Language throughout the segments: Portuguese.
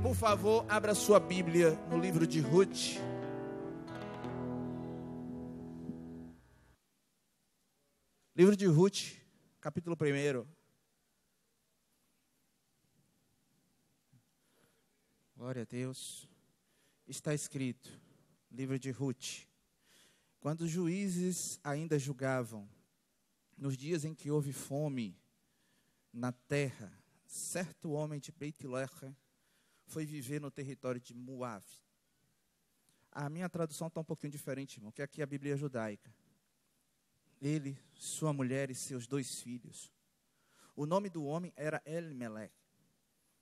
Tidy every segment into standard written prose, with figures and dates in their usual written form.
Por favor, abra sua Bíblia no livro de Ruth. Livro de Ruth, capítulo 1. Glória a Deus. Está escrito, livro de Ruth. Quando os juízes ainda julgavam, nos dias em que houve fome na terra, certo homem de Beit-Lehem foi viver no território de Moab. A minha tradução está um pouquinho diferente, irmão, que aqui é a Bíblia judaica. Ele, sua mulher e seus 2 filhos. O nome do homem era Elimelech.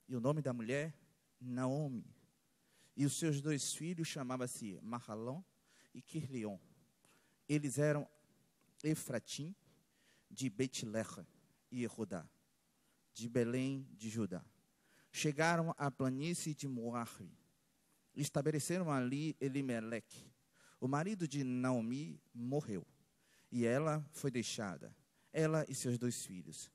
E o nome da mulher, Naomi. E os seus 2 filhos chamavam-se Mahalon e Quirlion. Eles eram Efratim, de Beit-Lehem, e Judá, de Belém de Judá. Chegaram à planície de Moab. Estabeleceram ali Elimelech. O marido de Naomi morreu. E ela foi deixada, ela e seus 2 filhos.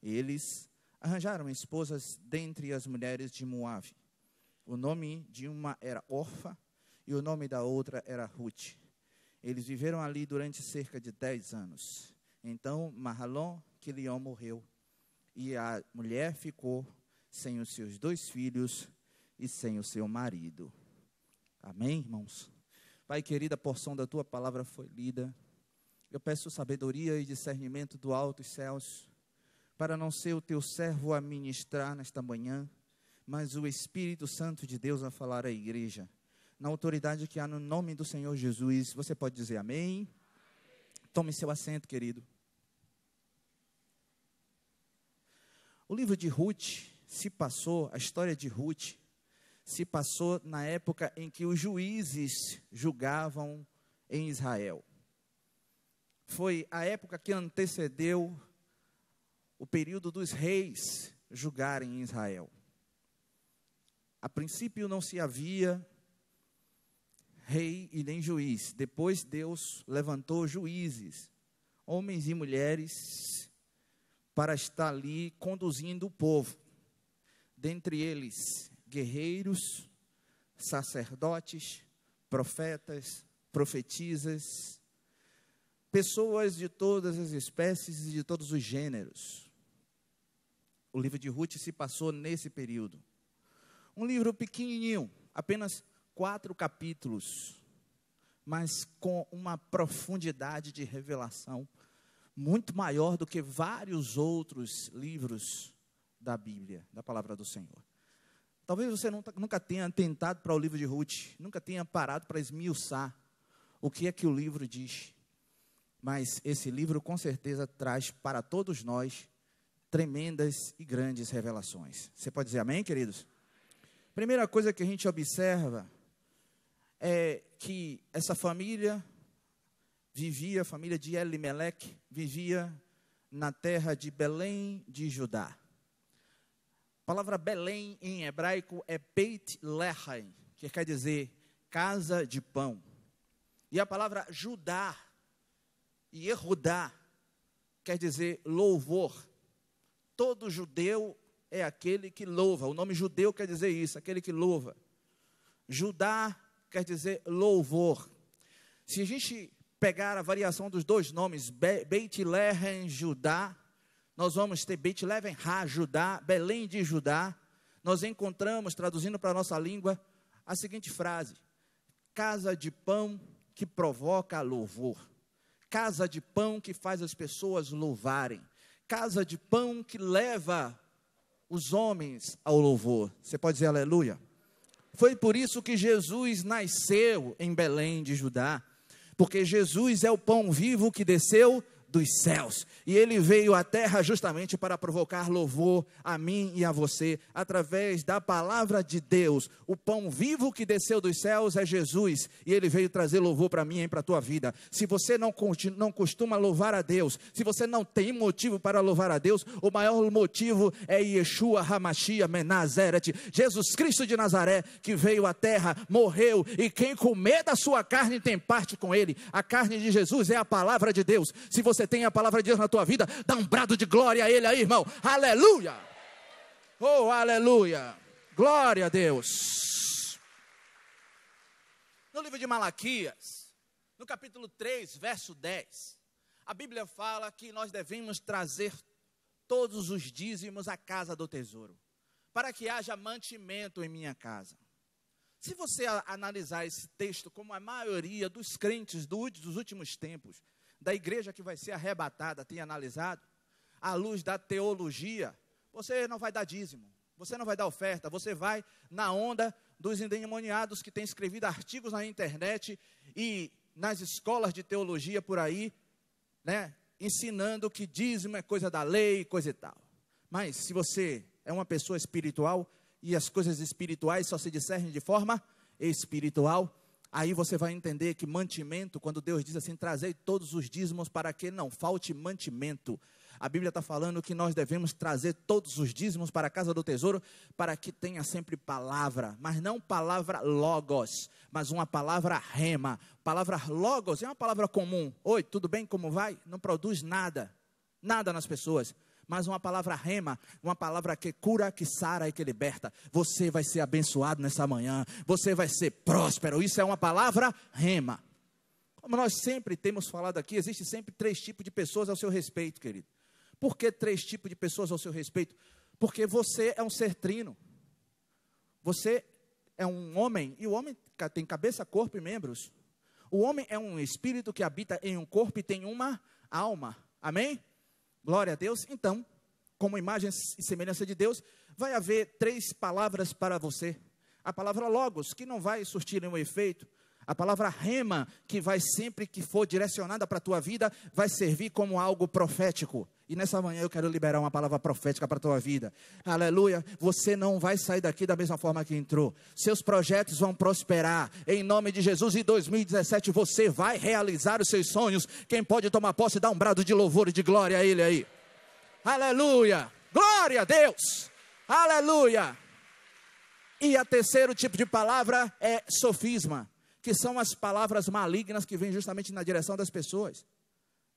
Eles arranjaram esposas dentre as mulheres de Moab. O nome de uma era Orfa e o nome da outra era Ruth. Eles viveram ali durante cerca de 10 anos. Então Mahalon, Quilion, morreu. E a mulher ficou sem os seus 2 filhos e sem o seu marido. Amém, irmãos? Pai querido, a porção da tua palavra foi lida. Eu peço sabedoria e discernimento do alto dos céus, para não ser o teu servo a ministrar nesta manhã, mas o Espírito Santo de Deus a falar à igreja, na autoridade que há no nome do Senhor Jesus. Você pode dizer amém? Tome seu assento, querido. O livro de Ruth se passou, a história de Ruth se passou na época em que os juízes julgavam em Israel. Foi a época que antecedeu o período dos reis julgarem em Israel. A princípio não se havia rei e nem juiz. Depois Deus levantou juízes, homens e mulheres, para estar ali conduzindo o povo. Dentre eles, guerreiros, sacerdotes, profetas, profetisas, pessoas de todas as espécies e de todos os gêneros. O livro de Ruth se passou nesse período. Um livro pequenininho, apenas 4 capítulos, mas com uma profundidade de revelação muito maior do que vários outros livros da Bíblia, da palavra do Senhor. Talvez você nunca tenha tentado para o livro de Ruth, nunca tenha parado para esmiuçar o que é que o livro diz. Mas esse livro com certeza traz para todos nós tremendas e grandes revelações. Você pode dizer amém, queridos? Primeira coisa que a gente observa é que essa família vivia, a família de Elimelech, vivia na terra de Belém de Judá. A palavra Belém em hebraico é Beit-Lehem, que quer dizer casa de pão. E a palavra Judá e Erudá quer dizer louvor. Todo judeu é aquele que louva. O nome judeu quer dizer isso, aquele que louva. Judá quer dizer louvor. Se a gente pegar a variação dos 2 nomes, Beit-Lehem, Judá, nós vamos ter Beit-Lehem, Judá, Belém de Judá. Nós encontramos, traduzindo para a nossa língua, a seguinte frase: casa de pão que provoca louvor. Casa de pão que faz as pessoas louvarem. Casa de pão que leva os homens ao louvor. Você pode dizer aleluia? Foi por isso que Jesus nasceu em Belém de Judá. Porque Jesus é o pão vivo que desceu dos céus. E ele veio à terra justamente para provocar louvor a mim e a você, através da palavra de Deus. O pão vivo que desceu dos céus é Jesus, e ele veio trazer louvor para mim e para a tua vida. Se você não costuma louvar a Deus, se você não tem motivo para louvar a Deus, o maior motivo é Yeshua HaMashiach Ben Nazareth, Jesus Cristo de Nazaré, que veio à terra, morreu, e quem comer da sua carne tem parte com ele. A carne de Jesus é a palavra de Deus. Se você tem a palavra de Deus na tua vida, dá um brado de glória a ele aí, irmão. Aleluia! Oh, aleluia! Glória a Deus. No livro de Malaquias, no capítulo 3, verso 10, a Bíblia fala que nós devemos trazer todos os dízimos à casa do tesouro, para que haja mantimento em minha casa. Se você analisar esse texto como a maioria dos crentes dos últimos tempos, da igreja que vai ser arrebatada, tem analisado, à luz da teologia, você não vai dar dízimo, você não vai dar oferta, você vai na onda dos endemoniados que têm escrevido artigos na internet e nas escolas de teologia por aí, né, ensinando que dízimo é coisa da lei, coisa e tal. Mas se você é uma pessoa espiritual, e as coisas espirituais só se discernem de forma espiritual, aí você vai entender que mantimento, quando Deus diz assim, trazei todos os dízimos para que não falte mantimento. A Bíblia está falando que nós devemos trazer todos os dízimos para a casa do tesouro, para que tenha sempre palavra, mas não palavra logos, mas uma palavra rema. Palavra logos é uma palavra comum. Oi, tudo bem, como vai? Não produz nada nas pessoas. Mas uma palavra rema, uma palavra que cura, que sara e que liberta. Você vai ser abençoado nessa manhã, você vai ser próspero. Isso é uma palavra rema. Como nós sempre temos falado aqui, existe sempre 3 tipos de pessoas ao seu respeito, querido. Por que 3 tipos de pessoas ao seu respeito? Porque você é um ser trino. Você é um homem, e o homem tem cabeça, corpo e membros. O homem é um espírito que habita em um corpo e tem uma alma. Amém? Glória a Deus. Então, como imagem e semelhança de Deus, vai haver 3 palavras para você. A palavra logos, que não vai surtir nenhum efeito. A palavra rema, que vai sempre que for direcionada para a tua vida, vai servir como algo profético. E nessa manhã eu quero liberar uma palavra profética para a tua vida. Aleluia. Você não vai sair daqui da mesma forma que entrou. Seus projetos vão prosperar. Em nome de Jesus, em 2017 você vai realizar os seus sonhos. Quem pode tomar posse, dá um brado de louvor e de glória a Ele aí. Aleluia. Glória a Deus. Aleluia. E a terceiro tipo de palavra é sofisma, que são as palavras malignas que vêm justamente na direção das pessoas.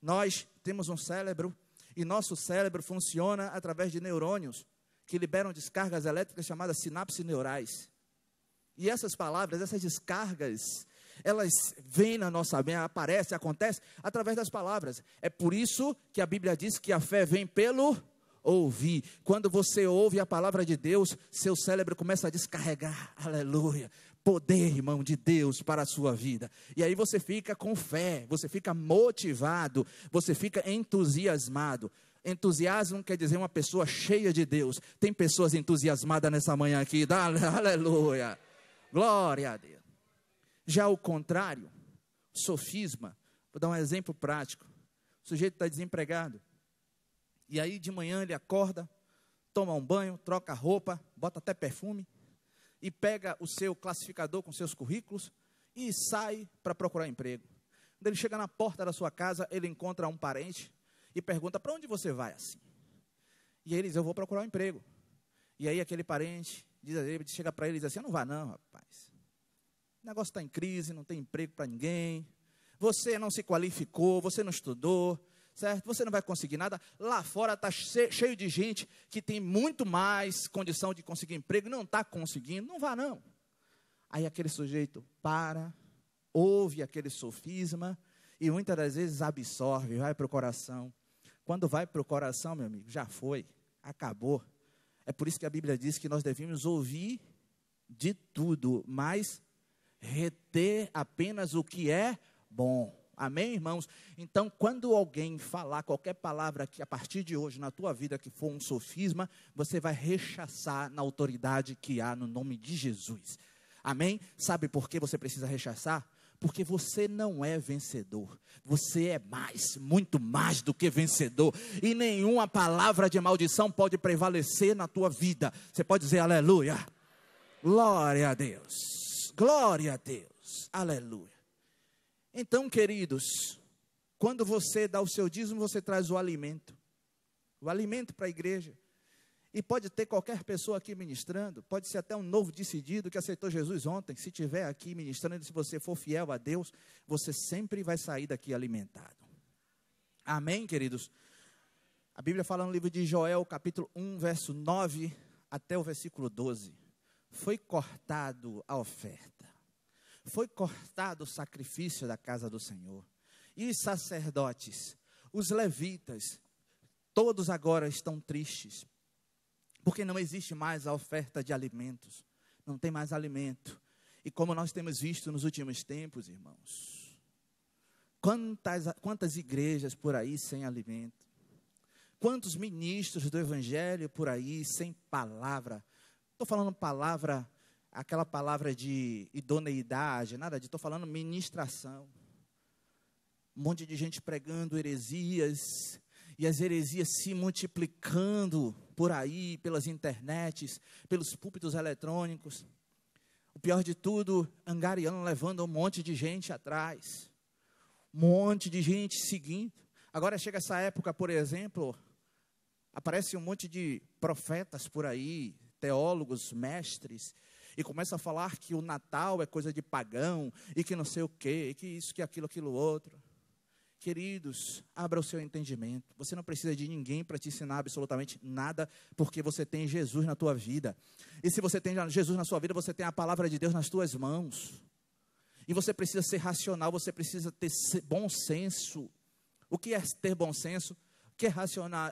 Nós temos um cérebro, e nosso cérebro funciona através de neurônios, que liberam descargas elétricas chamadas sinapses neurais. E essas palavras, essas descargas, elas vêm na nossa mente, acontecem através das palavras. É por isso que a Bíblia diz que a fé vem pelo ouvir. Quando você ouve a palavra de Deus, seu cérebro começa a descarregar, aleluia, poder, irmão, de Deus para a sua vida. E aí você fica com fé, você fica motivado, você fica entusiasmado. Entusiasmo quer dizer uma pessoa cheia de Deus. Tem pessoas entusiasmadas nessa manhã aqui, aleluia, glória a Deus. Já o contrário, sofisma, vou dar um exemplo prático. O sujeito está desempregado, e aí de manhã ele acorda, toma um banho, troca a roupa, bota até perfume, e pega o seu classificador com seus currículos e sai para procurar emprego. Quando ele chega na porta da sua casa, ele encontra um parente e pergunta, para onde você vai assim? E ele diz, eu vou procurar um emprego. E aí aquele parente chega para ele e diz assim, não vá não, rapaz. O negócio está em crise, não tem emprego para ninguém. Você não se qualificou, você não estudou, certo? Você não vai conseguir nada. Lá fora está cheio de gente que tem muito mais condição de conseguir emprego e não está conseguindo. Não vá não. Aí aquele sujeito para, ouve aquele sofisma e muitas das vezes absorve, vai para o coração. Quando vai para o coração, meu amigo, já foi, acabou. É por isso que a Bíblia diz que nós devemos ouvir de tudo, mas reter apenas o que é bom. Amém, irmãos? Então, quando alguém falar qualquer palavra que a partir de hoje na tua vida que for um sofisma, você vai rechaçar na autoridade que há no nome de Jesus. Amém? Sabe por que você precisa rechaçar? Porque você não é vencedor. Você é mais, muito mais do que vencedor. E nenhuma palavra de maldição pode prevalecer na tua vida. Você pode dizer aleluia. Glória a Deus. Glória a Deus. Aleluia. Então, queridos, quando você dá o seu dízimo, você traz o alimento para a igreja. E pode ter qualquer pessoa aqui ministrando, pode ser até um novo decidido que aceitou Jesus ontem. Se estiver aqui ministrando, se você for fiel a Deus, você sempre vai sair daqui alimentado. Amém, queridos? A Bíblia fala no livro de Joel, capítulo 1, verso 9 até o versículo 12. foi cortado a oferta, foi cortado o sacrifício da casa do Senhor. E os sacerdotes, os levitas, todos agora estão tristes, porque não existe mais a oferta de alimentos, não tem mais alimento. E como nós temos visto nos últimos tempos, irmãos, quantas igrejas por aí sem alimento, quantos ministros do evangelho por aí sem palavra. Estou falando palavra, aquela palavra de idoneidade, nada disso, estou falando ministração. Um monte de gente pregando heresias, e as heresias se multiplicando por aí, pelas internets, pelos púlpitos eletrônicos. O pior de tudo, angariando, levando um monte de gente atrás. Um monte de gente seguindo. Agora chega essa época, por exemplo, aparece um monte de profetas por aí, teólogos, mestres, e começa a falar que o Natal é coisa de pagão, e que não sei o quê, e que isso, que aquilo outro. Queridos, abra o seu entendimento. Você não precisa de ninguém para te ensinar absolutamente nada, porque você tem Jesus na tua vida. E se você tem Jesus na sua vida, você tem a palavra de Deus nas tuas mãos. E você precisa ser racional, você precisa ter bom senso. O que é ter bom senso? O que é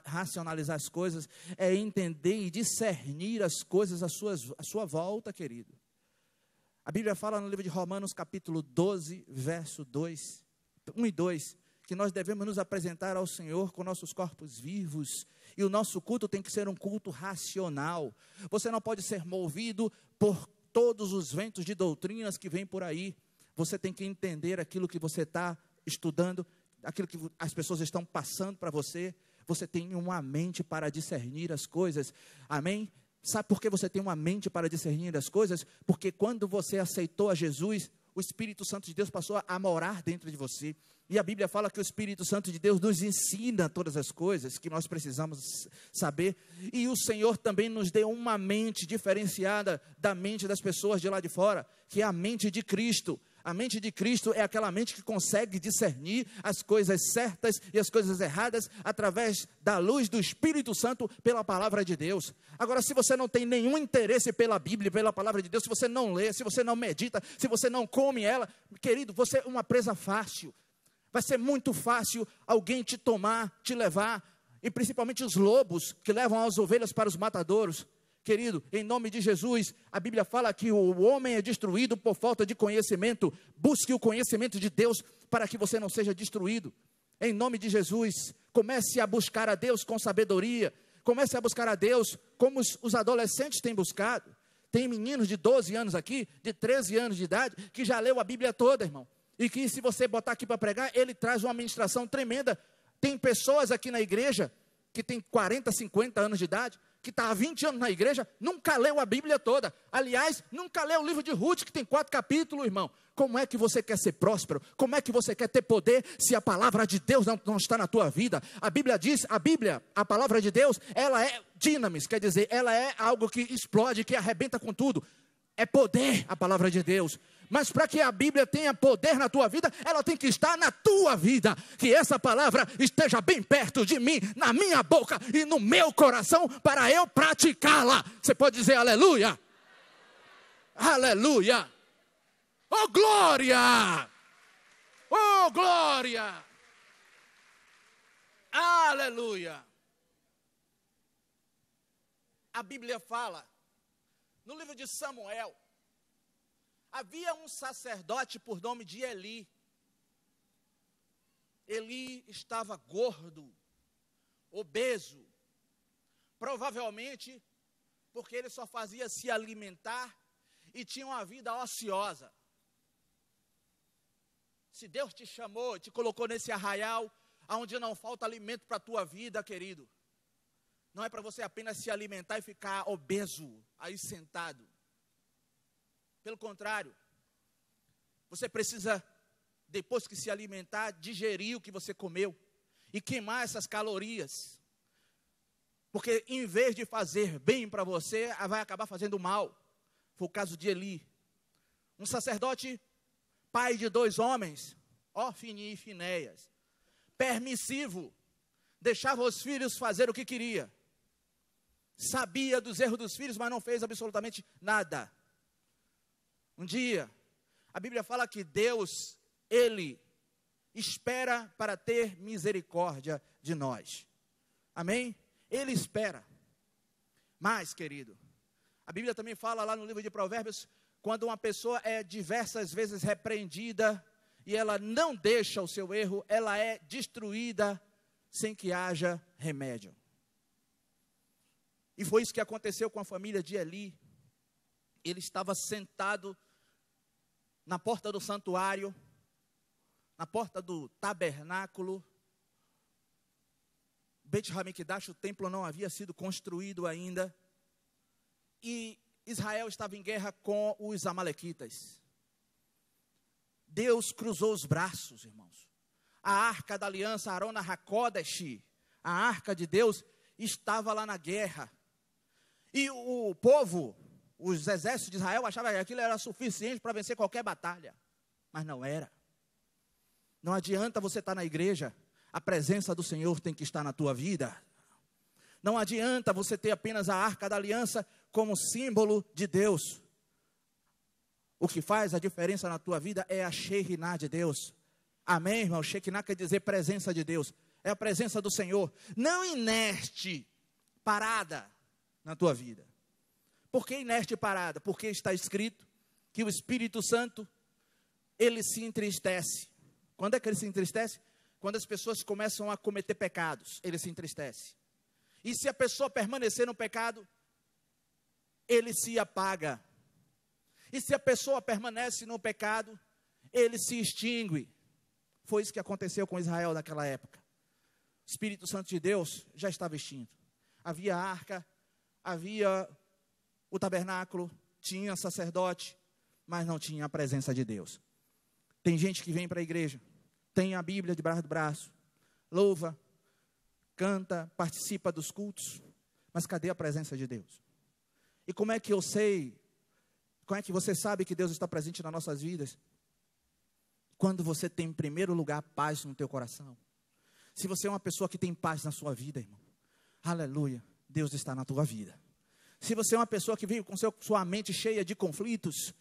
racionalizar as coisas? É entender e discernir as coisas à sua volta, querido. A Bíblia fala no livro de Romanos, capítulo 12, verso 2, 1 e 2, que nós devemos nos apresentar ao Senhor com nossos corpos vivos, e o nosso culto tem que ser um culto racional. Você não pode ser movido por todos os ventos de doutrinas que vêm por aí. Você tem que entender aquilo que você está estudando, aquilo que as pessoas estão passando para você. Você tem uma mente para discernir as coisas, amém? Sabe por que você tem uma mente para discernir as coisas? Porque quando você aceitou a Jesus, o Espírito Santo de Deus passou a morar dentro de você. E a Bíblia fala que o Espírito Santo de Deus nos ensina todas as coisas que nós precisamos saber. E o Senhor também nos deu uma mente diferenciada da mente das pessoas de lá de fora, que é a mente de Cristo. A mente de Cristo é aquela mente que consegue discernir as coisas certas e as coisas erradas através da luz do Espírito Santo pela palavra de Deus. Agora, se você não tem nenhum interesse pela Bíblia, pela palavra de Deus, se você não lê, se você não medita, se você não come ela, querido, você é uma presa fácil. Vai ser muito fácil alguém te tomar, te levar, e principalmente os lobos que levam as ovelhas para os matadouros. Querido, em nome de Jesus, a Bíblia fala que o homem é destruído por falta de conhecimento. Busque o conhecimento de Deus para que você não seja destruído. Em nome de Jesus, comece a buscar a Deus com sabedoria. Comece a buscar a Deus como os adolescentes têm buscado. Tem meninos de 12 anos aqui, de 13 anos de idade, que já leu a Bíblia toda, irmão. E que se você botar aqui para pregar, ele traz uma ministração tremenda. Tem pessoas aqui na igreja que tem 40, 50 anos de idade, que está há 20 anos na igreja, nunca leu a Bíblia toda. Aliás, nunca leu o livro de Ruth, que tem 4 capítulos, irmão. Como é que você quer ser próspero? Como é que você quer ter poder se a palavra de Deus não está na tua vida? A Bíblia diz, a palavra de Deus, ela é dinamis, quer dizer, ela é algo que explode, que arrebenta com tudo. É poder a palavra de Deus. Mas para que a Bíblia tenha poder na tua vida, ela tem que estar na tua vida. Que essa palavra esteja bem perto de mim, na minha boca e no meu coração, para eu praticá-la. Você pode dizer aleluia? Aleluia! Oh glória! Oh glória! Aleluia! A Bíblia fala, no livro de Samuel, havia um sacerdote por nome de Eli. Eli estava gordo, obeso, provavelmente porque ele só fazia se alimentar e tinha uma vida ociosa. Se Deus te chamou, te colocou nesse arraial, onde não falta alimento para a tua vida, querido, não é para você apenas se alimentar e ficar obeso, aí sentado. Pelo contrário, você precisa, depois que se alimentar, digerir o que você comeu e queimar essas calorias. Porque em vez de fazer bem para você, vai acabar fazendo mal. Foi o caso de Eli. Um sacerdote, pai de 2 homens, Ofni e Finéias, permissivo, deixava os filhos fazer o que queria. sabia dos erros dos filhos, mas não fez absolutamente nada. Um dia, a Bíblia fala que Deus, Ele espera para ter misericórdia de nós. Amém? Ele espera. Mas, querido, a Bíblia também fala lá no livro de Provérbios, quando uma pessoa é diversas vezes repreendida e ela não deixa o seu erro, ela é destruída sem que haja remédio. E foi isso que aconteceu com a família de Eli. Ele estava sentado na porta do santuário, na porta do tabernáculo. Bet Hamikdash, o templo não havia sido construído ainda. E Israel estava em guerra com os amalequitas. Deus cruzou os braços, irmãos. A arca da aliança, Arona Hakodesh, a arca de Deus, estava lá na guerra. E o povo, os exércitos de Israel, achavam que aquilo era suficiente para vencer qualquer batalha. Mas não era. Não adianta você estar na igreja, a presença do Senhor tem que estar na tua vida. Não adianta você ter apenas a arca da aliança como símbolo de Deus. O que faz a diferença na tua vida é a Shekinah de Deus. Amém, irmão? Shekinah quer dizer presença de Deus. É a presença do Senhor. Não inerte, parada na tua vida. Por que inerte e parada? Porque está escrito que o Espírito Santo, ele se entristece. Quando é que ele se entristece? Quando as pessoas começam a cometer pecados, ele se entristece. E se a pessoa permanecer no pecado, ele se apaga. E se a pessoa permanece no pecado, ele se extingue. Foi isso que aconteceu com Israel naquela época. O Espírito Santo de Deus já estava extinto. Havia a arca, havia o tabernáculo, tinha sacerdote, mas não tinha a presença de Deus. Tem gente que vem para a igreja, tem a Bíblia debaixo do braço, louva, canta, participa dos cultos, mas cadê a presença de Deus? E como é que eu sei, como é que você sabe que Deus está presente nas nossas vidas? Quando você tem em primeiro lugar paz no teu coração. Se você é uma pessoa que tem paz na sua vida, irmão, aleluia, Deus está na tua vida. Se você é uma pessoa que vive com sua mente cheia de conflitos,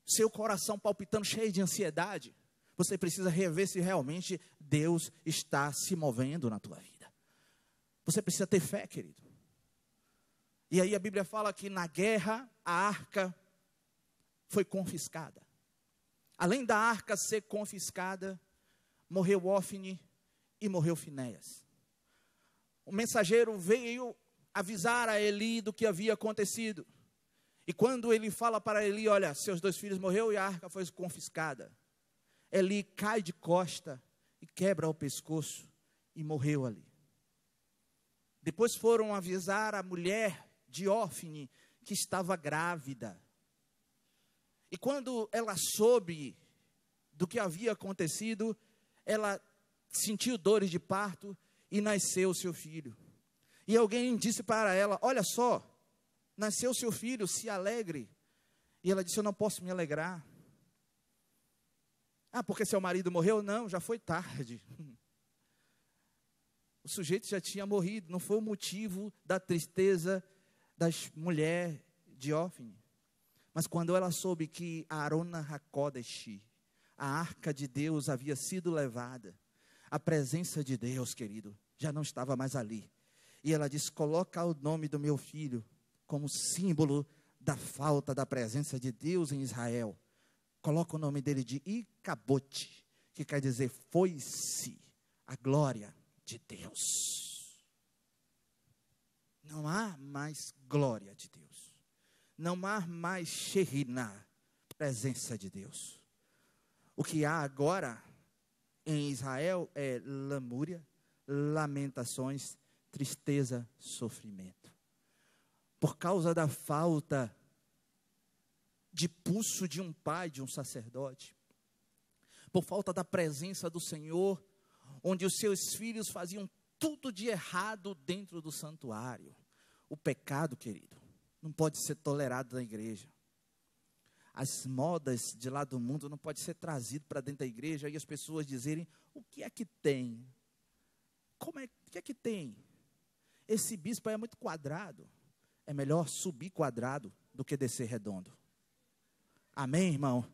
seu coração palpitando, cheio de ansiedade, você precisa rever se realmente Deus está se movendo na tua vida. Você precisa ter fé, querido. E aí a Bíblia fala que na guerra a arca foi confiscada. Além da arca ser confiscada, morreu Ófni e morreu Finéias. O mensageiro veio avisar a Eli do que havia acontecido. E quando ele fala para Eli, olha, seus 2 filhos morreram e a arca foi confiscada. Eli cai de costa e quebra o pescoço e morreu ali. Depois foram avisar a mulher de Ófni que estava grávida. E quando ela soube do que havia acontecido, ela sentiu dores de parto e nasceu seu filho. E alguém disse para ela, olha só, nasceu seu filho, se alegre. E ela disse, eu não posso me alegrar. Ah, porque seu marido morreu? Não, já foi tarde. O sujeito já tinha morrido, não foi o motivo da tristeza das mulheres de Ófni. Mas quando ela soube que a Arona Hakodesh, a arca de Deus havia sido levada, a presença de Deus, querido, já não estava mais ali. E ela disse, coloca o nome do meu filho como símbolo da falta da presença de Deus em Israel. Coloca o nome dele de Icabote, que quer dizer, foi-se a glória de Deus. Não há mais glória de Deus. Não há mais Shekinah, presença de Deus. O que há agora em Israel é lamúria, lamentações, tristeza, sofrimento. Por causa da falta de pulso de um pai, de um sacerdote. Por falta da presença do Senhor, onde os seus filhos faziam tudo de errado dentro do santuário. O pecado, querido, não pode ser tolerado na igreja. As modas de lá do mundo não podem ser trazidas para dentro da igreja e as pessoas dizerem, o que é que tem? O que é que tem? esse bispo é muito quadrado. É melhor subir quadrado do que descer redondo. Amém, irmão?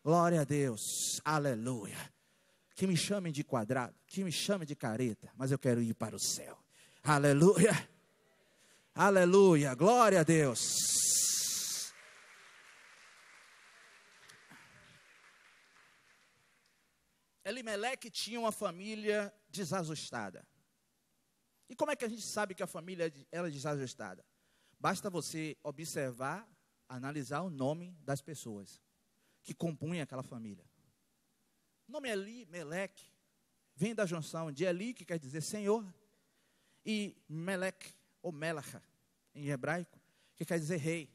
Glória a Deus. Aleluia. Que me chamem de quadrado, que me chamem de careta, mas eu quero ir para o céu. Aleluia. Aleluia. Glória a Deus. Elimeleque tinha uma família desajustada. E como é que a gente sabe que a família era desajustada? Basta você observar, analisar o nome das pessoas que compunham aquela família. O nome Elimeleque vem da junção de Eli, que quer dizer Senhor, e Meleque, ou Melacha, em hebraico, que quer dizer rei.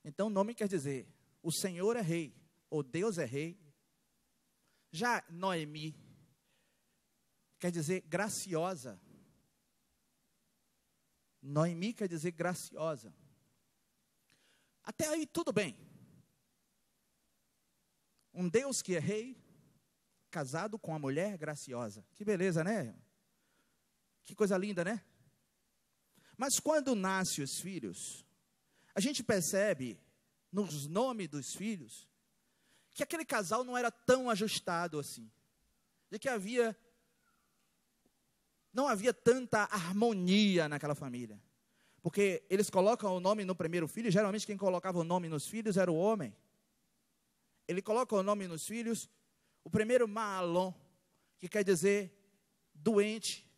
Então o nome quer dizer, o Senhor é rei, ou Deus é rei. Já Noemi, quer dizer graciosa. Noemi quer dizer graciosa. Até aí tudo bem. Um Deus que é rei, casado com uma mulher graciosa. Que beleza, né? Que coisa linda, né? Mas quando nascem os filhos, a gente percebe nos nomes dos filhos que aquele casal não era tão ajustado assim. De que não havia tanta harmonia naquela família. Porque eles colocam o nome no primeiro filho, e geralmente quem colocava o nome nos filhos era o homem. Ele coloca o nome nos filhos, o primeiro Maalon, que quer dizer doente,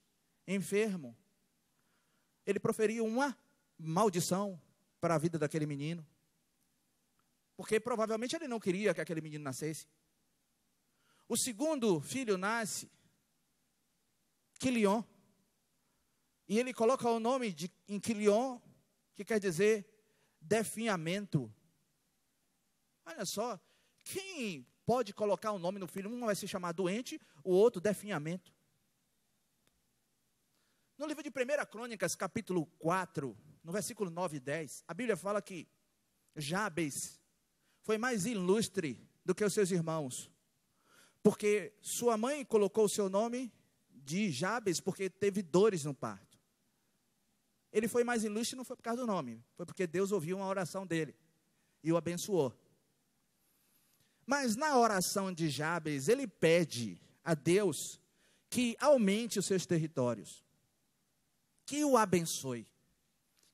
enfermo. Ele proferiu uma maldição para a vida daquele menino. Porque provavelmente ele não queria que aquele menino nascesse. O segundo filho nasce, Quilion, e ele coloca o nome em Quilion, que quer dizer definhamento. Olha só, quem pode colocar o nome no filho? Um vai se chamar doente, o outro definhamento. No livro de 1 Crônicas, capítulo 4, no versículo 9 e 10, a Bíblia fala que Jabes foi mais ilustre do que os seus irmãos, porque sua mãe colocou o seu nome de Jabes porque teve dores no parto. Ele foi mais ilustre não foi por causa do nome, foi porque Deus ouviu uma oração dele e o abençoou. Mas na oração de Jabes, ele pede a Deus que aumente os seus territórios, que o abençoe,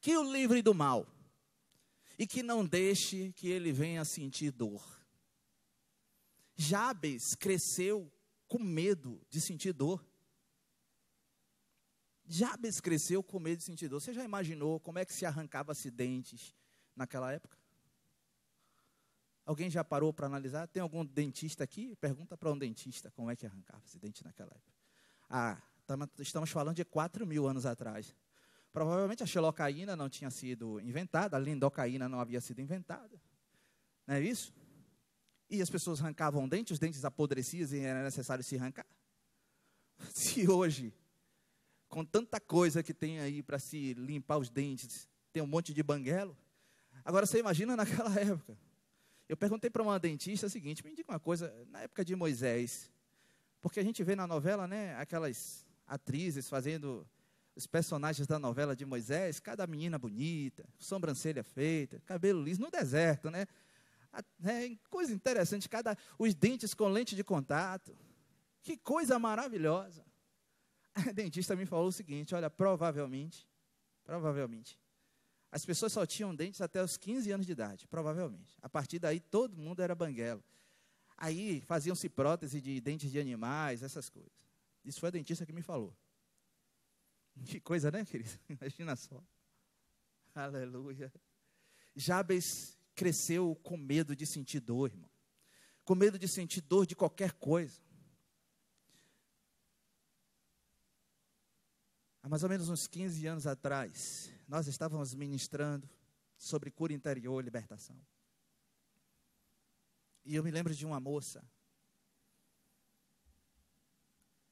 que o livre do mal, e que não deixe que ele venha sentir dor. Jabes cresceu com medo de sentir dor. Jabes cresceu com medo de sentir dor. Você já imaginou como é que se arrancava-se dentes naquela época? Alguém já parou para analisar? Tem algum dentista aqui? Pergunta para um dentista como é que arrancava-se dente naquela época. Estamos falando de 4.000 anos atrás. Provavelmente a xilocaína não tinha sido inventada, a lidocaína não havia sido inventada. Não é isso? E as pessoas arrancavam dentes, os dentes apodreciam e era necessário se arrancar. Se hoje, com tanta coisa que tem aí para se limpar os dentes, tem um monte de banguelo. Agora você imagina naquela época. Eu perguntei para uma dentista o seguinte, me diga uma coisa, na época de Moisés, porque a gente vê na novela, né, aquelas atrizes fazendo os personagens da novela de Moisés, cada menina bonita, sobrancelha feita, cabelo liso, no deserto, né? Coisa interessante, os dentes com lente de contato. Que coisa maravilhosa. A dentista me falou o seguinte, olha, provavelmente, as pessoas só tinham dentes até os 15 anos de idade, provavelmente. A partir daí, todo mundo era banguelo. Aí, faziam-se prótese de dentes de animais, essas coisas. Isso foi a dentista que me falou. Que coisa, né, querido? Imagina só. Aleluia. Jabes cresceu com medo de sentir dor, irmão. Com medo de sentir dor de qualquer coisa. Há mais ou menos uns 15 anos atrás, nós estávamos ministrando sobre cura interior e libertação. E eu me lembro de uma moça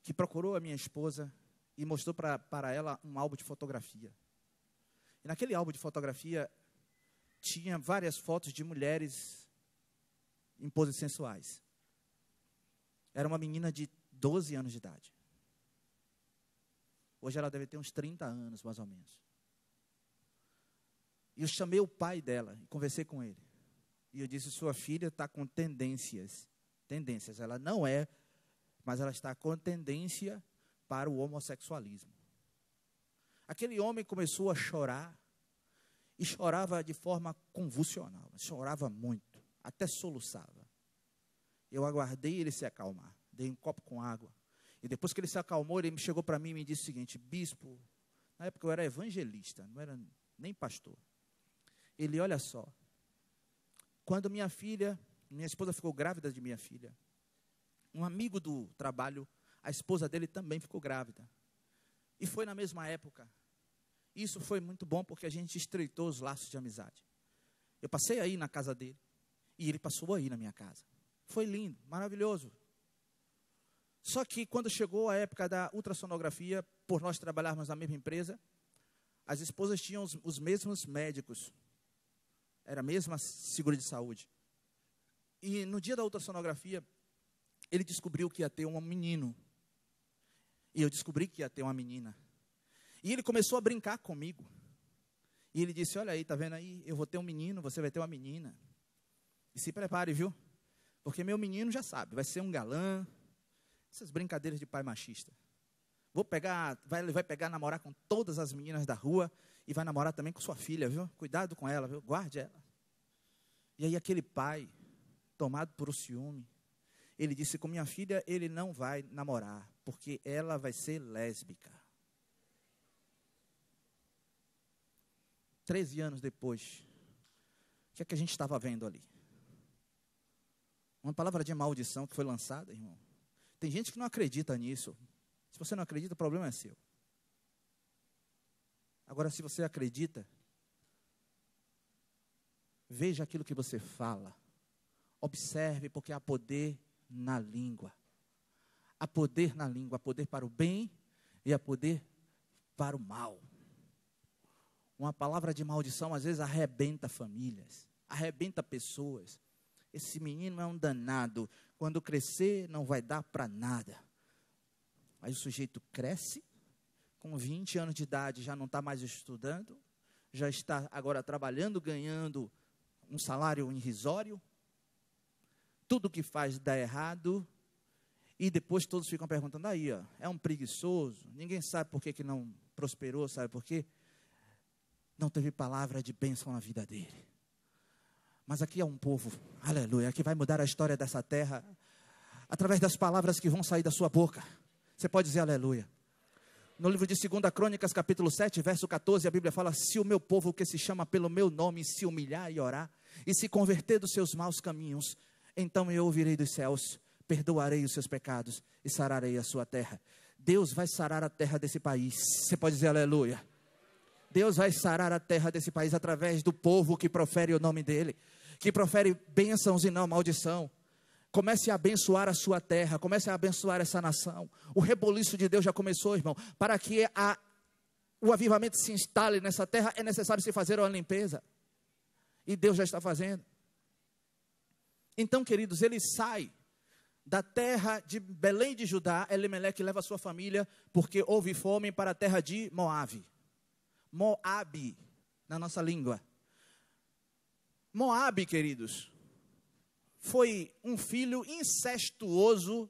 que procurou a minha esposa e mostrou para ela um álbum de fotografia. E naquele álbum de fotografia tinha várias fotos de mulheres em poses sensuais. Era uma menina de 12 anos de idade. Hoje ela deve ter uns 30 anos, mais ou menos. E eu chamei o pai dela e conversei com ele. E eu disse, sua filha está com tendências. Ela não é, mas ela está com tendência para o homossexualismo. Aquele homem começou a chorar. E chorava de forma convulsional. Chorava muito, até soluçava. Eu aguardei ele se acalmar. Dei um copo com água. E depois que ele se acalmou, ele chegou para mim e me disse o seguinte, bispo, na época eu era evangelista, não era nem pastor. Ele, olha só, quando minha esposa ficou grávida de minha filha, um amigo do trabalho, a esposa dele também ficou grávida. E foi na mesma época. Isso foi muito bom porque a gente estreitou os laços de amizade. Eu passei aí na casa dele e ele passou aí na minha casa. Foi lindo, maravilhoso. Só que quando chegou a época da ultrassonografia, por nós trabalharmos na mesma empresa, as esposas tinham os mesmos médicos. Era a mesma seguro de saúde. E no dia da ultrassonografia, ele descobriu que ia ter um menino. E eu descobri que ia ter uma menina. E ele começou a brincar comigo. E ele disse, olha aí, tá vendo aí? Eu vou ter um menino, você vai ter uma menina. E se prepare, viu? Porque meu menino já sabe, vai ser um galã. Essas brincadeiras de pai machista. Vai pegar, namorar com todas as meninas da rua. E vai namorar também com sua filha, viu? Cuidado com ela, viu? Guarde ela. E aí aquele pai, tomado por o ciúme, ele disse, com minha filha ele não vai namorar, porque ela vai ser lésbica. 13 anos depois, o que é que a gente estava vendo ali? Uma palavra de maldição que foi lançada, irmão. Tem gente que não acredita nisso. Se você não acredita, o problema é seu. Agora, se você acredita, veja aquilo que você fala. Observe, porque há poder na língua. Há poder na língua, há poder para o bem e há poder para o mal. Uma palavra de maldição, às vezes, arrebenta famílias, arrebenta pessoas. Esse menino é um danado. Quando crescer, não vai dar para nada. Aí o sujeito cresce, com 20 anos de idade, já não está mais estudando, já está agora trabalhando, ganhando um salário irrisório. Tudo que faz dá errado. E depois todos ficam perguntando, aí, ó, é um preguiçoso, ninguém sabe por que não prosperou, sabe por quê? Não teve palavra de bênção na vida dele. Mas aqui é um povo, aleluia, que vai mudar a história dessa terra, através das palavras que vão sair da sua boca. Você pode dizer aleluia. No livro de 2 Crônicas, capítulo 7, verso 14, a Bíblia fala, se o meu povo que se chama pelo meu nome se humilhar e orar, e se converter dos seus maus caminhos, então eu ouvirei dos céus, perdoarei os seus pecados e sararei a sua terra. Deus vai sarar a terra desse país. Você pode dizer aleluia. Deus vai sarar a terra desse país através do povo que profere o nome dele, que profere bênçãos e não maldição. Comece a abençoar a sua terra, comece a abençoar essa nação. O reboliço de Deus já começou, irmão. Para que o avivamento se instale nessa terra, é necessário se fazer uma limpeza. E Deus já está fazendo. Então, queridos, ele sai da terra de Belém de Judá, Elimeleque leva a sua família, porque houve fome, para a terra de Moabe. Moabe, na nossa língua. Moabe, queridos, foi um filho incestuoso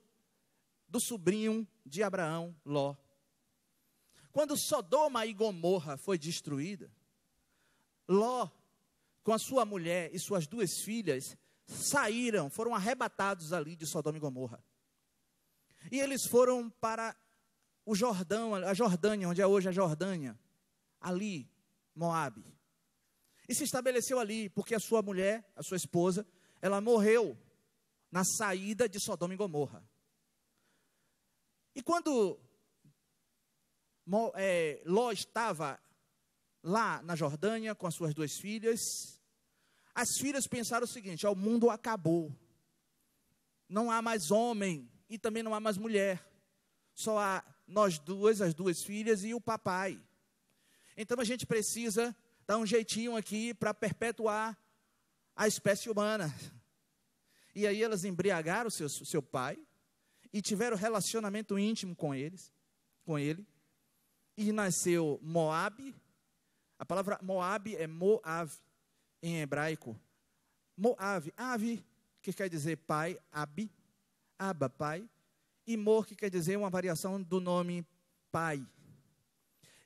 do sobrinho de Abraão, Ló. Quando Sodoma e Gomorra foi destruída, Ló, com a sua mulher e suas 2 filhas, foram arrebatados ali de Sodoma e Gomorra. E eles foram para o Jordão, a Jordânia, onde é hoje a Jordânia, ali, Moabe. E se estabeleceu ali, porque a sua mulher, a sua esposa, ela morreu na saída de Sodoma e Gomorra. E quando Ló estava lá na Jordânia com as suas 2 filhas, as filhas pensaram o seguinte, o mundo acabou. Não há mais homem e também não há mais mulher. Só há nós duas, as 2 filhas e o papai. Então a gente precisa dar um jeitinho aqui para perpetuar a espécie humana. E aí elas embriagaram seu pai e tiveram relacionamento íntimo com ele. e nasceu Moabe. A palavra Moabe é Moav em hebraico. Moav, ave, que quer dizer pai, Abi, Abba, pai, e Mor, que quer dizer uma variação do nome pai.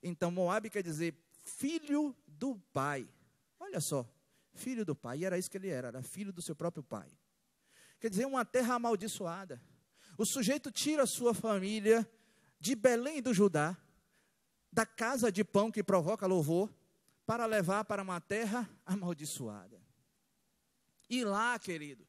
Então, Moabe quer dizer filho do pai. Olha só, filho do pai. E era isso que ele era filho do seu próprio pai. Quer dizer, uma terra amaldiçoada. O sujeito tira a sua família de Belém do Judá, da casa de pão que provoca louvor, para levar para uma terra amaldiçoada. E lá, querido,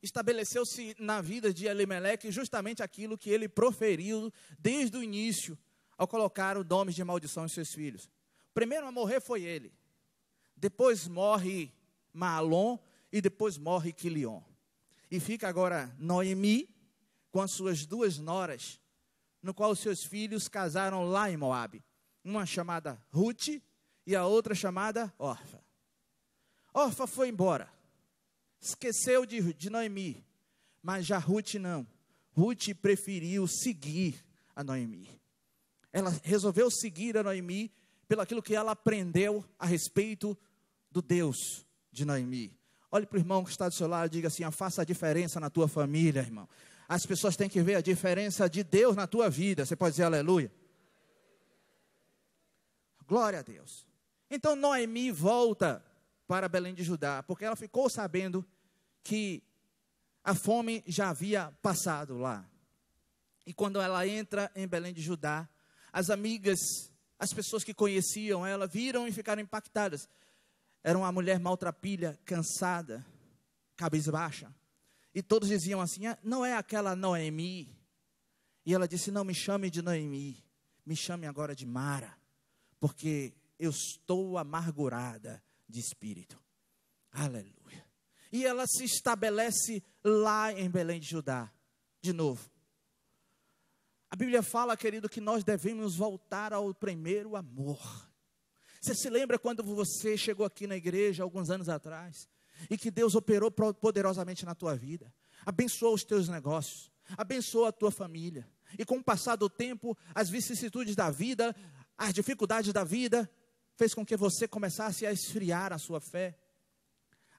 estabeleceu-se na vida de Elimeleque justamente aquilo que ele proferiu desde o início, ao colocar o nome de maldição em seus filhos. O primeiro a morrer foi ele. Depois morre Maalon e depois morre Quilion. E fica agora Noemi com as suas duas noras, no qual os seus filhos casaram lá em Moabe. Uma chamada Ruth e a outra chamada Orfa. Orfa foi embora. Esqueceu de Noemi. Mas já Ruth não. Ruth preferiu seguir a Noemi. Ela resolveu seguir a Noemi pelo aquilo que ela aprendeu a respeito do Deus de Noemi. Olhe para o irmão que está do seu lado e diga assim: faça a diferença na tua família, irmão. As pessoas têm que ver a diferença de Deus na tua vida. Você pode dizer aleluia? Glória a Deus. Então Noemi volta para Belém de Judá, porque ela ficou sabendo que a fome já havia passado lá. E quando ela entra em Belém de Judá, as amigas, as pessoas que conheciam ela, viram e ficaram impactadas. Era uma mulher maltrapilha, cansada, cabisbaixa. E todos diziam assim: não é aquela Noemi. E ela disse: não me chame de Noemi, me chame agora de Mara, porque eu estou amargurada de espírito. Aleluia. E ela se estabelece lá em Belém de Judá, de novo. A Bíblia fala, querido, que nós devemos voltar ao primeiro amor. Você se lembra quando você chegou aqui na igreja, alguns anos atrás, e que Deus operou poderosamente na tua vida, abençoou os teus negócios, abençoou a tua família, e com o passar do tempo, as vicissitudes da vida, as dificuldades da vida, fez com que você começasse a esfriar a sua fé.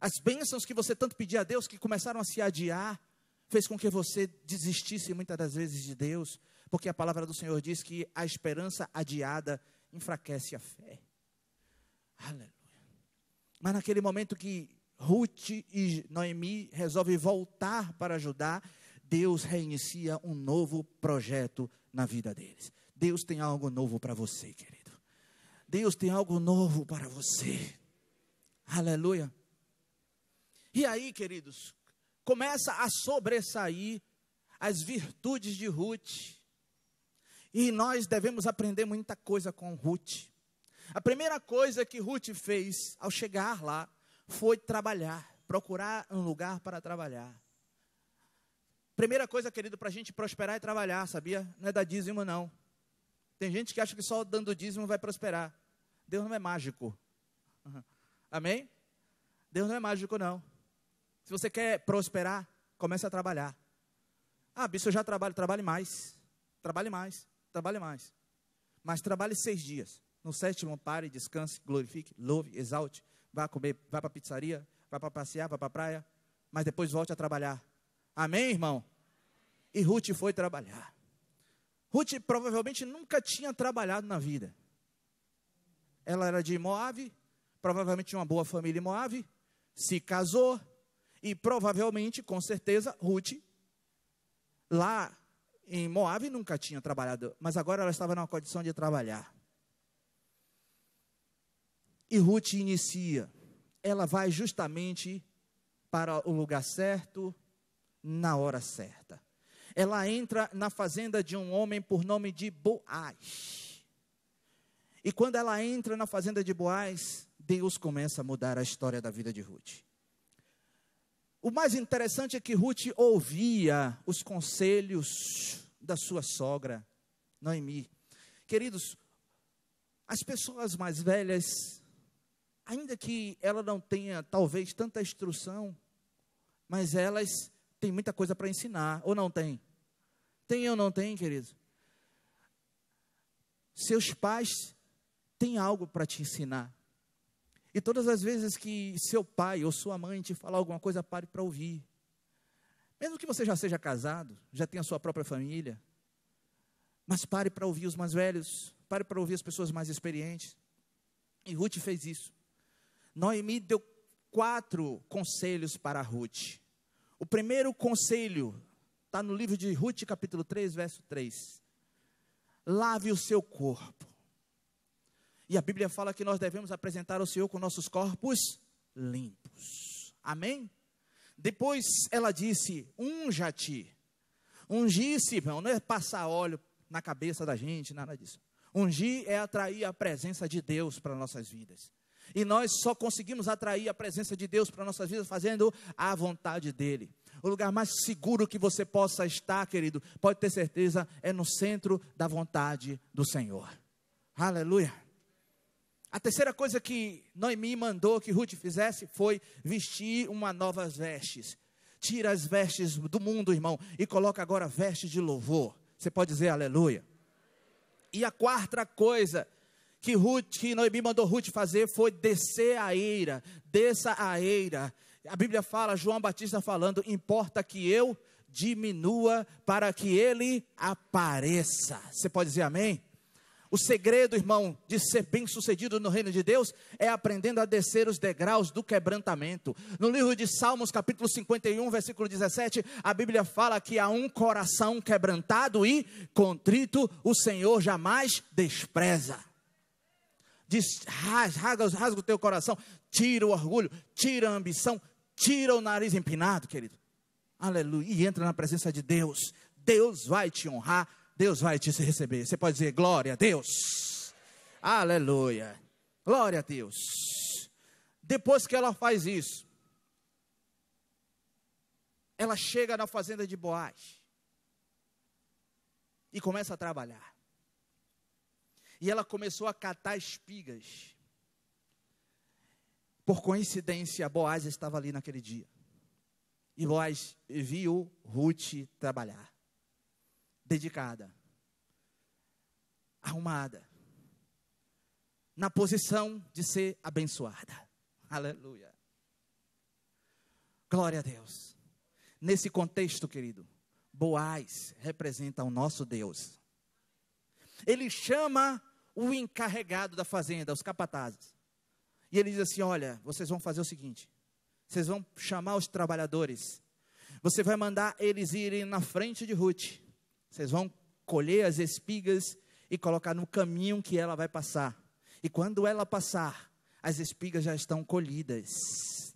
As bênçãos que você tanto pedia a Deus, que começaram a se adiar, fez com que você desistisse muitas das vezes de Deus, porque a palavra do Senhor diz que a esperança adiada enfraquece a fé. Aleluia. Mas naquele momento que Ruth e Noemi resolvem voltar para Judá, Deus reinicia um novo projeto na vida deles. Deus tem algo novo para você, querido. Deus tem algo novo para você. Aleluia. E aí, queridos, começa a sobressair as virtudes de Ruth. E nós devemos aprender muita coisa com Ruth. A primeira coisa que Ruth fez ao chegar lá foi trabalhar, procurar um lugar para trabalhar. Primeira coisa, querido, para a gente prosperar é trabalhar, sabia? Não é dar dízimo, não. Tem gente que acha que só dando dízimo vai prosperar. Deus não é mágico. Amém? Deus não é mágico, não. Se você quer prosperar, comece a trabalhar. Bispo, eu já trabalho, trabalhe mais. Trabalhe mais, trabalhe mais. Mas trabalhe 6 dias. No 7º, pare, descanse, glorifique, louve, exalte. Vá comer, vá para a pizzaria, vá para passear, vá para a praia. Mas depois volte a trabalhar. Amém, irmão? E Ruth foi trabalhar. Ruth provavelmente nunca tinha trabalhado na vida. Ela era de Moabe, provavelmente tinha uma boa família em Moabe, se casou e provavelmente, com certeza, Ruth, lá em Moabe, nunca tinha trabalhado, mas agora ela estava numa condição de trabalhar. E Ruth inicia, ela vai justamente para o lugar certo, na hora certa. Ela entra na fazenda de um homem por nome de Boaz. E quando ela entra na fazenda de Boaz, Deus começa a mudar a história da vida de Ruth. O mais interessante é que Ruth ouvia os conselhos da sua sogra, Noemi. Queridos, as pessoas mais velhas, ainda que ela não tenha talvez tanta instrução, mas elas têm muita coisa para ensinar, ou não tem? Tem ou não tem, queridos? Seus pais têm algo para te ensinar. E todas as vezes que seu pai ou sua mãe te falar alguma coisa, pare para ouvir. Mesmo que você já seja casado, já tenha sua própria família, mas pare para ouvir os mais velhos, pare para ouvir as pessoas mais experientes. E Ruth fez isso. Noemi deu 4 conselhos para Ruth. O primeiro conselho está no livro de Ruth, capítulo 3, verso 3. Lave o seu corpo. E a Bíblia fala que nós devemos apresentar ao Senhor com nossos corpos limpos. Amém? Depois ela disse, unja-te. Ungir-se, irmão, não é passar óleo na cabeça da gente, nada disso. Ungir é atrair a presença de Deus para nossas vidas. E nós só conseguimos atrair a presença de Deus para nossas vidas fazendo a vontade dEle. O lugar mais seguro que você possa estar, querido, pode ter certeza, é no centro da vontade do Senhor. Aleluia. A terceira coisa que Noemi mandou que Ruth fizesse foi vestir uma novas vestes. Tira as vestes do mundo, irmão, e coloca agora vestes de louvor. Você pode dizer aleluia. E a quarta coisa que Noemi mandou Ruth fazer foi descer a eira. Desça a eira. A Bíblia fala, João Batista falando, importa que eu diminua para que ele apareça. Você pode dizer amém? O segredo, irmão, de ser bem sucedido no reino de Deus é aprendendo a descer os degraus do quebrantamento. No livro de Salmos, capítulo 51, versículo 17, a Bíblia fala que há um coração quebrantado e contrito, o Senhor jamais despreza. Diz, rasga o teu coração, tira o orgulho, tira a ambição, tira o nariz empinado, querido. Aleluia. E entra na presença de Deus. Deus vai te honrar, Deus vai te receber. Você pode dizer glória a Deus. Aleluia. Glória a Deus. Depois que ela faz isso, ela chega na fazenda de Boaz e começa a trabalhar. E ela começou a catar espigas. Por coincidência, Boaz estava ali naquele dia. E Boaz viu Ruth trabalhar. Dedicada. Arrumada. Na posição de ser abençoada. Aleluia. Glória a Deus. Nesse contexto, querido, Boaz representa o nosso Deus. Ele chama o encarregado da fazenda, os capatazes. E ele diz assim, olha, vocês vão fazer o seguinte. Vocês vão chamar os trabalhadores. Você vai mandar eles irem na frente de Ruth. Vocês vão colher as espigas e colocar no caminho que ela vai passar. E quando ela passar, as espigas já estão colhidas.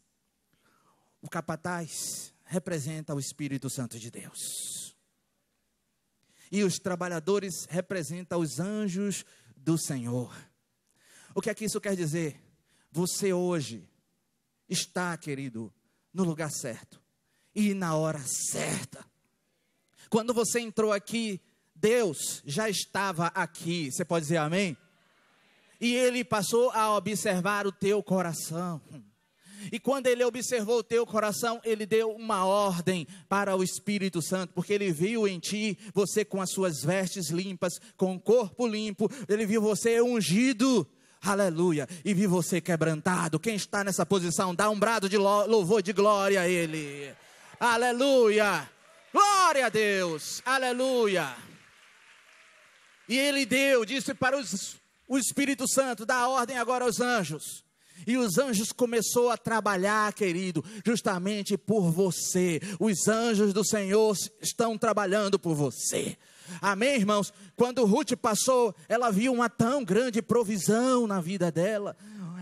O capataz representa o Espírito Santo de Deus. E os trabalhadores representam os anjos do Senhor. O que é que isso quer dizer? Você hoje está, querido, no lugar certo e na hora certa. Quando você entrou aqui, Deus já estava aqui. Você pode dizer amém? E Ele passou a observar o teu coração. E quando Ele observou o teu coração, Ele deu uma ordem para o Espírito Santo, porque Ele viu em ti, você com as suas vestes limpas, com o corpo limpo, Ele viu você ungido, aleluia, e viu você quebrantado. Quem está nessa posição, dá um brado de louvor, de glória a Ele, aleluia, glória a Deus, aleluia. E Ele disse para o Espírito Santo, dá a ordem agora aos anjos. E os anjos começou a trabalhar, querido, justamente por você. Os anjos do Senhor estão trabalhando por você. Amém, irmãos? Quando Ruth passou, ela viu uma tão grande provisão na vida dela.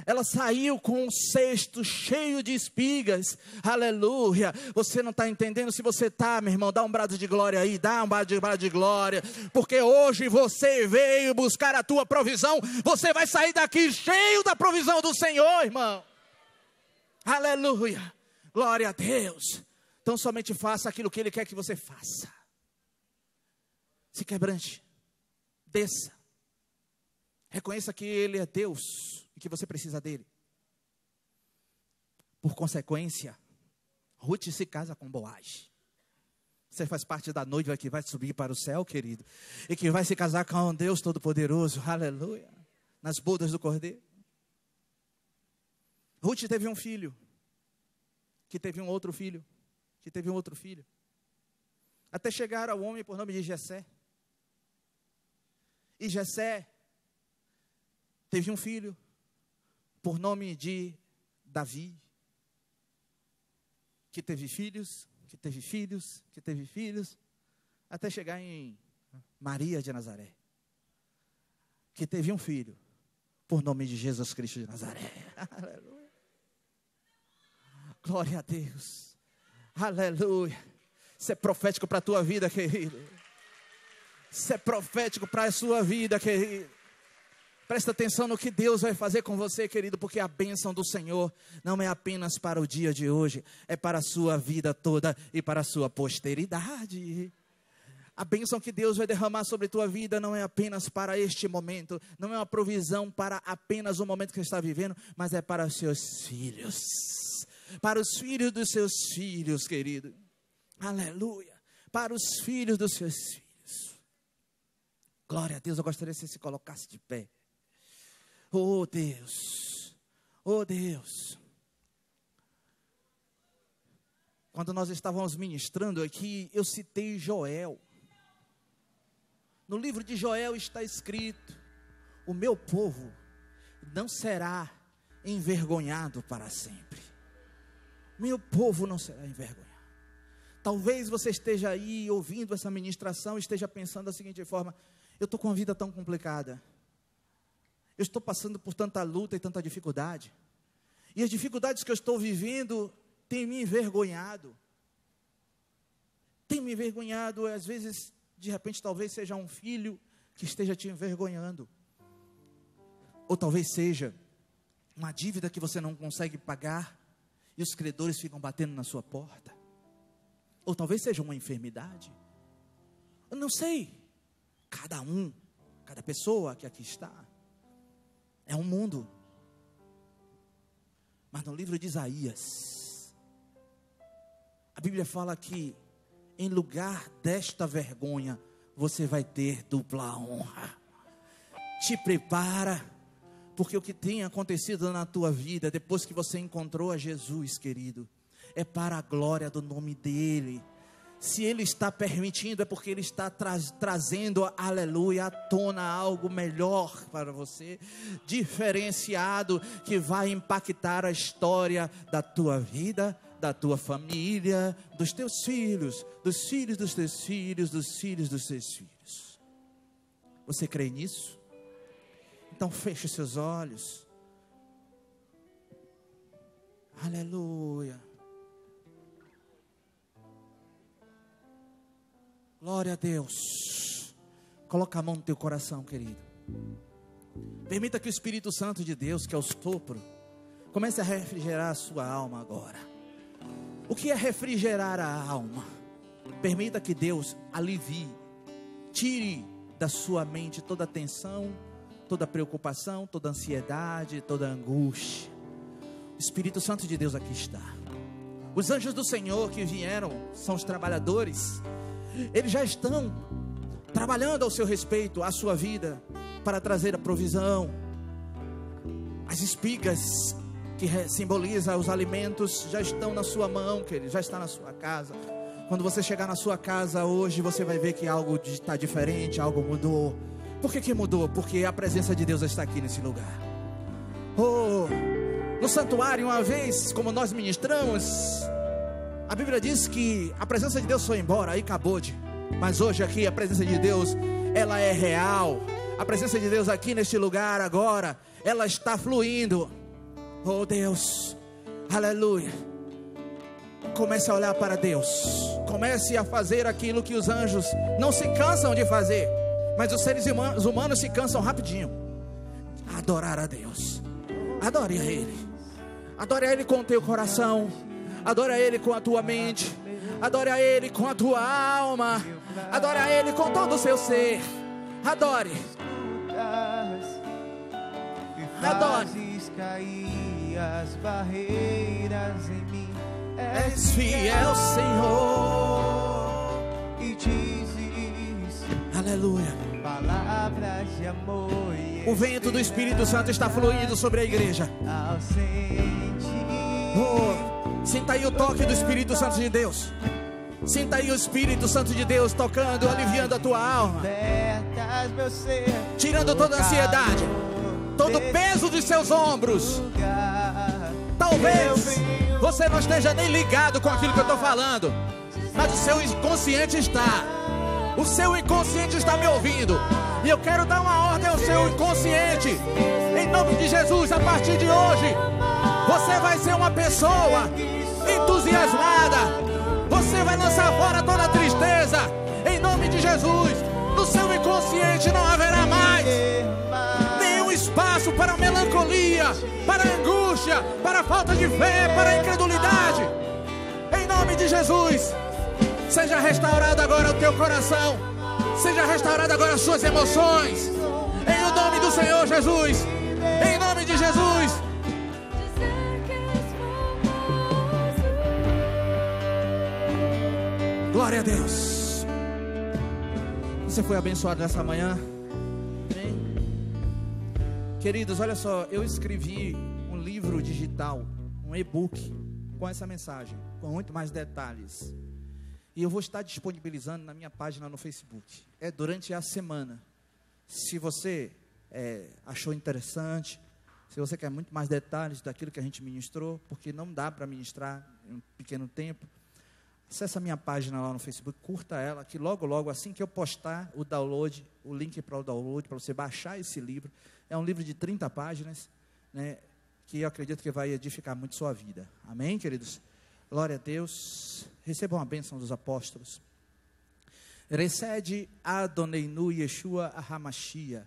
Ela saiu com um cesto cheio de espigas. Aleluia. Você não está entendendo? Se você está, meu irmão, dá um brado de glória aí. Dá um brado de glória. Porque hoje você veio buscar a tua provisão. Você vai sair daqui cheio da provisão do Senhor, irmão. Aleluia. Glória a Deus. Então somente faça aquilo que Ele quer que você faça. Se quebrante. Desça. Reconheça que Ele é Deus e que você precisa dele. Por consequência, Ruth se casa com Boaz. Você faz parte da noiva que vai subir para o céu, querido, e que vai se casar com um Deus Todo-Poderoso, aleluia, nas bodas do Cordeiro. Ruth teve um filho, que teve um outro filho, que teve um outro filho, até chegar ao homem por nome de Jessé. E Jessé teve um filho por nome de Davi, que teve filhos, que teve filhos, que teve filhos, até chegar em Maria de Nazaré, que teve um filho por nome de Jesus Cristo de Nazaré. Aleluia. Glória a Deus. Aleluia. Isso é profético para a tua vida, querido. Isso é profético para a sua vida, querido. Presta atenção no que Deus vai fazer com você, querido, porque a bênção do Senhor não é apenas para o dia de hoje, é para a sua vida toda e para a sua posteridade. A bênção que Deus vai derramar sobre a tua vida não é apenas para este momento, não é uma provisão para apenas o momento que você está vivendo, mas é para os seus filhos, para os filhos dos seus filhos, querido. Aleluia, para os filhos dos seus filhos. Glória a Deus. Eu gostaria que você se colocasse de pé. Oh Deus, oh Deus. Quando nós estávamos ministrando aqui, eu citei Joel. No livro de Joel está escrito: o meu povo não será envergonhado para sempre. Meu povo não será envergonhado. Talvez você esteja aí ouvindo essa ministração e esteja pensando da seguinte forma: eu estou com uma vida tão complicada, eu estou passando por tanta luta e tanta dificuldade, e as dificuldades que eu estou vivendo têm me envergonhado. Tem me envergonhado. Às vezes, de repente, talvez seja um filho que esteja te envergonhando, ou talvez seja uma dívida que você não consegue pagar e os credores ficam batendo na sua porta, ou talvez seja uma enfermidade. Eu não sei. Cada pessoa que aqui está é um mundo. Mas no livro de Isaías, a Bíblia fala que em lugar desta vergonha, você vai ter dupla honra. Te prepara, porque o que tem acontecido na tua vida, depois que você encontrou a Jesus, querido, é para a glória do nome dEle. Se Ele está permitindo, é porque Ele está trazendo, aleluia, à tona algo melhor para você, diferenciado, que vai impactar a história da tua vida, da tua família, dos teus filhos, dos filhos dos teus filhos, dos filhos dos teus filhos. Você crê nisso? Então feche os seus olhos. Aleluia. Glória a Deus. Coloca a mão no teu coração, querido. Permita que o Espírito Santo de Deus, que é o sopro, comece a refrigerar a sua alma agora. O que é refrigerar a alma? Permita que Deus alivie, tire da sua mente toda a tensão, toda a preocupação, toda a ansiedade, toda a angústia. O Espírito Santo de Deus aqui está. Os anjos do Senhor que vieram são os trabalhadores. Eles já estão trabalhando ao seu respeito, à sua vida, para trazer a provisão. As espigas que simbolizam os alimentos já estão na sua mão, querido, já está na sua casa. Quando você chegar na sua casa hoje, você vai ver que algo está diferente, algo mudou. Por que mudou? Porque a presença de Deus está aqui nesse lugar. No santuário, uma vez, como nós ministramos, a Bíblia diz que a presença de Deus foi embora, aí acabou de. Mas hoje aqui a presença de Deus, ela é real. A presença de Deus aqui neste lugar agora, ela está fluindo. Oh Deus, aleluia. Comece a olhar para Deus. Comece a fazer aquilo que os anjos não se cansam de fazer, mas os seres humanos se cansam rapidinho. Adorar a Deus. Adore a Ele. Adore a Ele com o teu coração. Adore a Ele com a tua mente. Adore a Ele com a tua alma. Adore a Ele com todo o seu ser. Adore. Adore. Cair as barreiras em mim. És fiel, Senhor. Aleluia. Palavras de amor e O vento do Espírito Santo está fluindo sobre a igreja. ao sentir. Oh, sinta aí o toque do Espírito Santo de Deus. Sinta aí o Espírito Santo de Deus tocando, aliviando a tua alma, Libertas meu ser, tirando toda a ansiedade, todo o peso dos seus ombros. lugar. Talvez você não esteja nem ligado com aquilo que eu estou falando, mas o seu inconsciente está. O seu inconsciente está me ouvindo. E eu quero dar uma ordem ao seu inconsciente. Em nome de Jesus, a partir de hoje, você vai ser uma pessoa entusiasmada. Você vai lançar fora toda a tristeza. Em nome de Jesus, no seu inconsciente não haverá mais nenhum espaço para a melancolia, para a angústia, para a falta de fé, para a incredulidade. Em nome de Jesus, seja restaurado agora o teu coração. Seja restaurado agora as suas emoções. Em o nome do Senhor Jesus. Em nome de Jesus. Glória a Deus. Você foi abençoado nessa manhã? Amém? Queridos, olha só, eu escrevi um livro digital, um e-book com essa mensagem, com muito mais detalhes. E eu vou estar disponibilizando na minha página no Facebook. É durante a semana. Se você achou interessante, se você quer muito mais detalhes daquilo que a gente ministrou, porque não dá para ministrar em um pequeno tempo, acesse a minha página lá no Facebook, curta ela, que logo, assim que eu postar o download, o link para o download, para você baixar esse livro. É um livro de 30 páginas, né, que eu acredito que vai edificar muito sua vida. Amém, queridos? Glória a Deus. Recebam a bênção dos apóstolos. Recebe Adoneinu Yeshua Hamashia,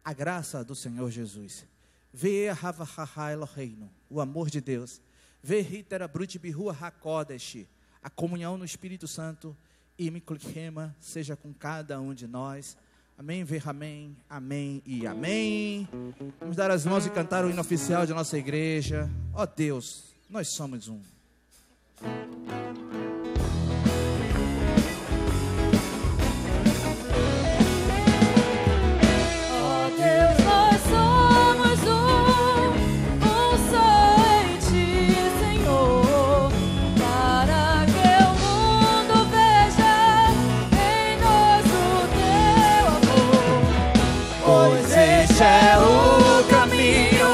a graça do Senhor Jesus. Ve Havahaha Eloheinu, o amor de Deus. Ve Hitera Brut Bihua Hakodesh, a comunhão no Espírito Santo. E Miklikhema seja com cada um de nós. Amém, ve amém, amém e amém. Vamos dar as mãos e cantar o hino oficial de nossa igreja. Ó Deus, nós somos um. É o caminho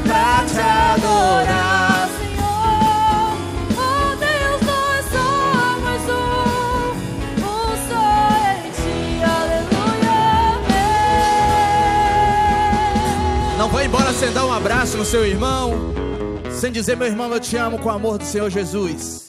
pra te adorar, Senhor. Oh Deus, nós somos um só em ti, aleluia, amém. Não vai embora sem dar um abraço no seu irmão, sem dizer: meu irmão, eu te amo com o amor do Senhor Jesus.